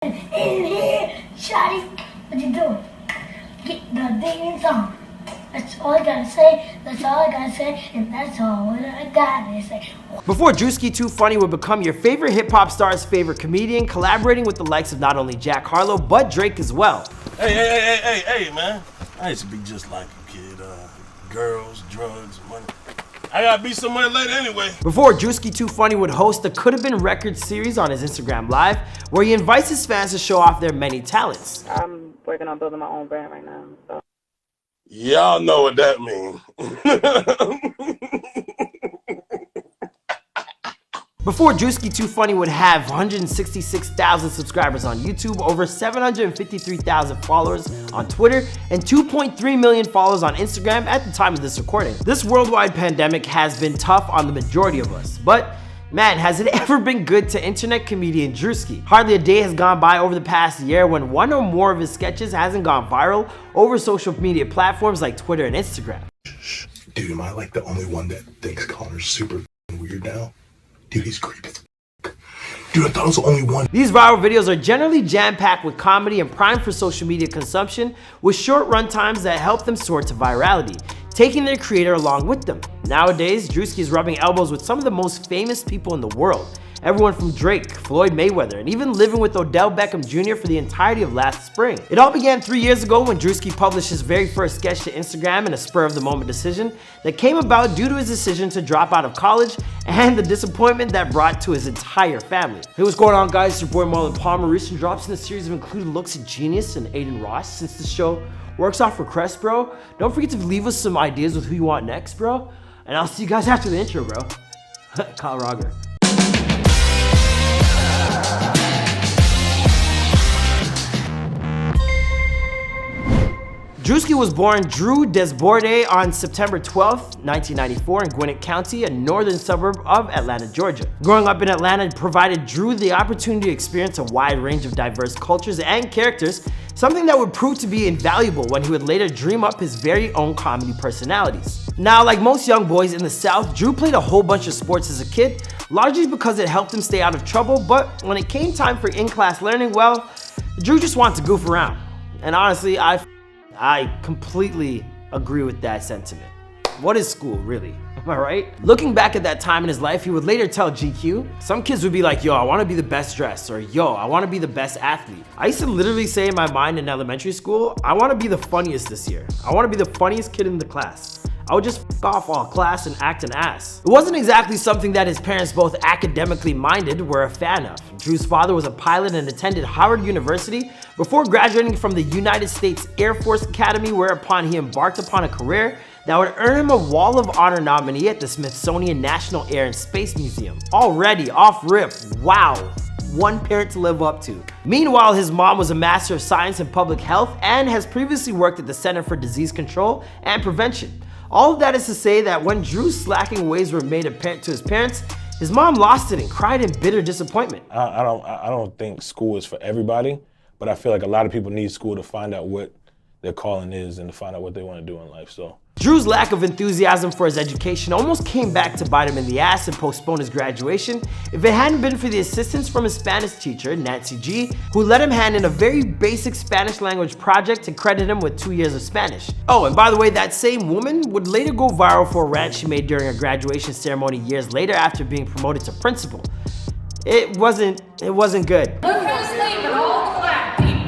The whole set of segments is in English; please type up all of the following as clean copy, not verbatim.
In here, Shotty, what you doing? Get the ding song. That's all I gotta say, that's all I gotta say, and that's all what I gotta say. Before Druski Too Funny would become your favorite hip-hop star's favorite comedian, collaborating with the likes of not only Jack Harlow, but Drake as well. Hey, man. I used to be just like a kid. Girls, drugs, money. I gotta be somewhere later anyway. Before Druski Too Funny would host the Could Have Been Records series on his Instagram Live, where he invites his fans to show off their many talents. I'm working on building my own brand right now. So. Y'all know what that means. Before Druski Too Funny would have 166,000 subscribers on YouTube, over 753,000 followers on Twitter, and 2.3 million followers on Instagram at the time of this recording. This worldwide pandemic has been tough on the majority of us, but man, has it ever been good to internet comedian Druski. Hardly a day has gone by over the past year when one or more of his sketches hasn't gone viral over social media platforms like Twitter and Instagram. Dude, am I like the only one that thinks Connor's super weird now? Dude, he's creepy. Dude, I thought I was the only one. These viral videos are generally jam-packed with comedy and primed for social media consumption with short run times that help them soar to virality, taking their creator along with them. Nowadays, Druski is rubbing elbows with some of the most famous people in the world. Everyone from Drake, Floyd Mayweather, and even living with Odell Beckham Jr. for the entirety of last spring. It all began 3 years ago when Druski published his very first sketch to Instagram in a spur-of-the-moment decision that came about due to his decision to drop out of college and the disappointment that brought to his entire family. Hey, what's going on, guys? It's your boy Marlon Palmer. Recent drops in the series have included looks at Genius and Aiden Ross. Since the show works off requests, bro, don't forget to leave us some ideas with who you want next, bro. And I'll see you guys after the intro, bro. Kyle Roger. Druski was born Drew Desbordes on September 12, 1994 in Gwinnett County, a northern suburb of Atlanta, Georgia. Growing up in Atlanta provided Drew the opportunity to experience a wide range of diverse cultures and characters, something that would prove to be invaluable when he would later dream up his very own comedy personalities. Now, like most young boys in the South, Drew played a whole bunch of sports as a kid, largely because it helped him stay out of trouble, but when it came time for in-class learning, well, Drew just wanted to goof around. And honestly, I completely agree with that sentiment. What is school, really? Am I right? Looking back at that time in his life, he would later tell GQ, some kids would be like, yo, I wanna be the best dressed, or yo, I wanna be the best athlete. I used to literally say in my mind in elementary school, I wanna be the funniest this year. I wanna be the funniest kid in the class. I would just f off all class and act an ass. It wasn't exactly something that his parents, both academically minded, were a fan of. Drew's father was a pilot and attended Howard University before graduating from the United States Air Force Academy, whereupon he embarked upon a career that would earn him a Wall of Honor nominee at the Smithsonian National Air and Space Museum. Already, off rip, wow. One parent to live up to. Meanwhile, his mom was a Master of Science in Public Health and has previously worked at the Center for Disease Control and Prevention. All of that is to say that when Drew's slacking ways were made apparent to his parents, his mom lost it and cried in bitter disappointment. I don't think school is for everybody, but I feel like a lot of people need school to find out what their calling is and to find out what they want to do in life. So Drew's lack of enthusiasm for his education almost came back to bite him in the ass and postpone his graduation if it hadn't been for the assistance from his Spanish teacher, Nancy G, who let him hand in a very basic Spanish language project to credit him with 2 years of Spanish. Oh, and by the way, that same woman would later go viral for a rant she made during a graduation ceremony years later after being promoted to principal. It wasn't good. Look who's leaving all the black people.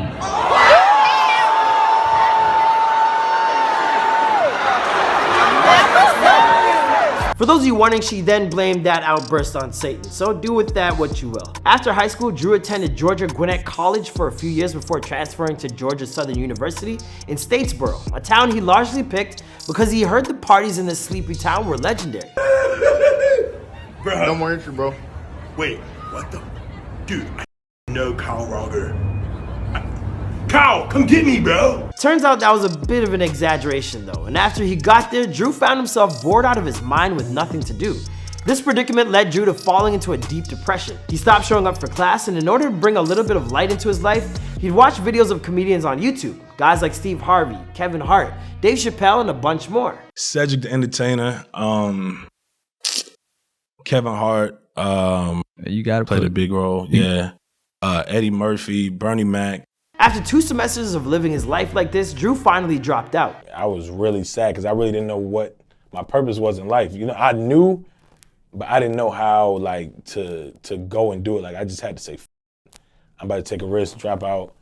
For those of you wondering, she then blamed that outburst on Satan, so do with that what you will. After high school, Drew attended Georgia Gwinnett College for a few years before transferring to Georgia Southern University in Statesboro, a town he largely picked because he heard the parties in this sleepy town were legendary. Bro. No more intro, bro. Wait, what the? Dude, I know Kyle Roger. Kyle, come get me, bro. Turns out that was a bit of an exaggeration though, and after he got there, Drew found himself bored out of his mind with nothing to do. This predicament led Drew to falling into a deep depression. He stopped showing up for class, and in order to bring a little bit of light into his life, he'd watch videos of comedians on YouTube, guys like Steve Harvey, Kevin Hart, Dave Chappelle, and a bunch more. Cedric the Entertainer, Kevin Hart, you gotta played a big role. Yeah. Eddie Murphy, Bernie Mac. After 2 semesters of living his life like this, Drew finally dropped out. I was really sad because I really didn't know what my purpose was in life. You know, I knew, but I didn't know how like to go and do it. Like I just had to say, I'm about to take a risk, drop out,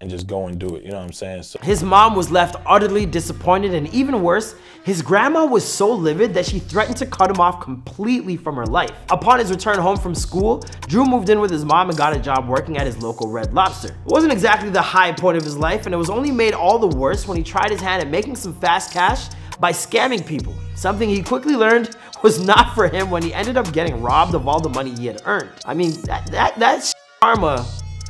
and just go and do it. You know what I'm saying? So his mom was left utterly disappointed, and even worse, his grandma was so livid that she threatened to cut him off completely from her life. Upon his return home from school, Drew moved in with his mom and got a job working at his local Red Lobster. It wasn't exactly the high point of his life, and it was only made all the worse when he tried his hand at making some fast cash by scamming people. Something he quickly learned was not for him when he ended up getting robbed of all the money he had earned. I mean, that's karma.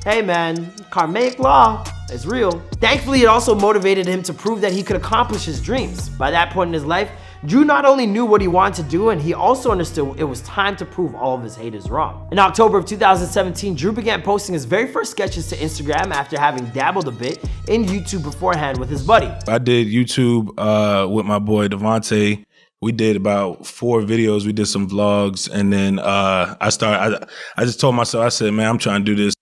Hey man, karmic law is real. Thankfully, it also motivated him to prove that he could accomplish his dreams. By that point in his life, Drew not only knew what he wanted to do, and he also understood it was time to prove all of his haters wrong. In October of 2017, Drew began posting his very first sketches to Instagram after having dabbled a bit in YouTube beforehand with his buddy. I did YouTube with my boy Devontae. We did about 4 videos. We did some vlogs, and then I just told myself, I said, man, I'm trying to do this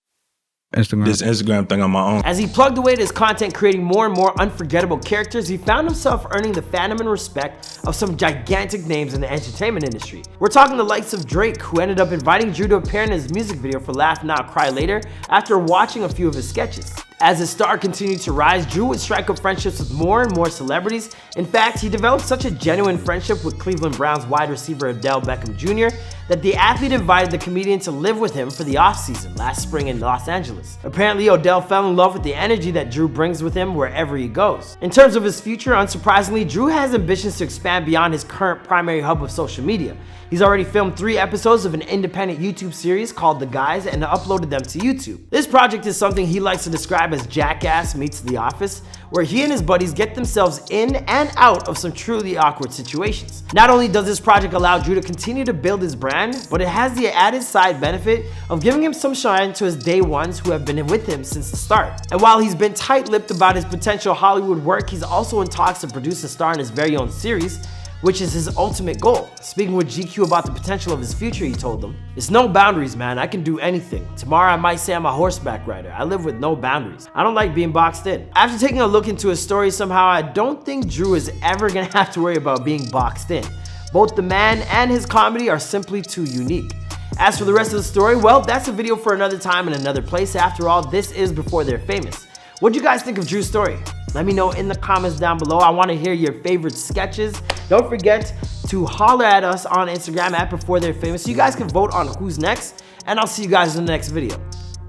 Instagram thing on my own. As he plugged away at his content, creating more and more unforgettable characters, he found himself earning the fandom and respect of some gigantic names in the entertainment industry. We're talking the likes of Drake, who ended up inviting Drew to appear in his music video for Laugh Now, Cry Later after watching a few of his sketches. As his star continued to rise, Drew would strike up friendships with more and more celebrities. In fact, he developed such a genuine friendship with Cleveland Browns wide receiver Odell Beckham Jr. that the athlete invited the comedian to live with him for the offseason last spring in Los Angeles. Apparently, Odell fell in love with the energy that Drew brings with him wherever he goes. In terms of his future, unsurprisingly, Drew has ambitions to expand beyond his current primary hub of social media. He's already filmed 3 episodes of an independent YouTube series called The Guys and uploaded them to YouTube. This project is something he likes to describe as Jackass meets The Office, where he and his buddies get themselves in and out of some truly awkward situations. Not only does this project allow Drew to continue to build his brand, but it has the added side benefit of giving him some shine to his day ones who have been with him since the start. And while he's been tight-lipped about his potential Hollywood work, he's also in talks to produce and star in his very own series, which is his ultimate goal. Speaking with GQ about the potential of his future, he told them, "It's no boundaries, man. I can do anything. Tomorrow I might say I'm a horseback rider. I live with no boundaries. I don't like being boxed in." After taking a look into his story, somehow I don't think Drew is ever gonna have to worry about being boxed in. Both the man and his comedy are simply too unique. As for the rest of the story, well, that's a video for another time and another place. After all, this is before they're famous. What do you guys think of Drew's story? Let me know in the comments down below. I want to hear your favorite sketches. Don't forget to holler at us on Instagram at Before They're Famous so you guys can vote on who's next. And I'll see you guys in the next video.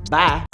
Bye.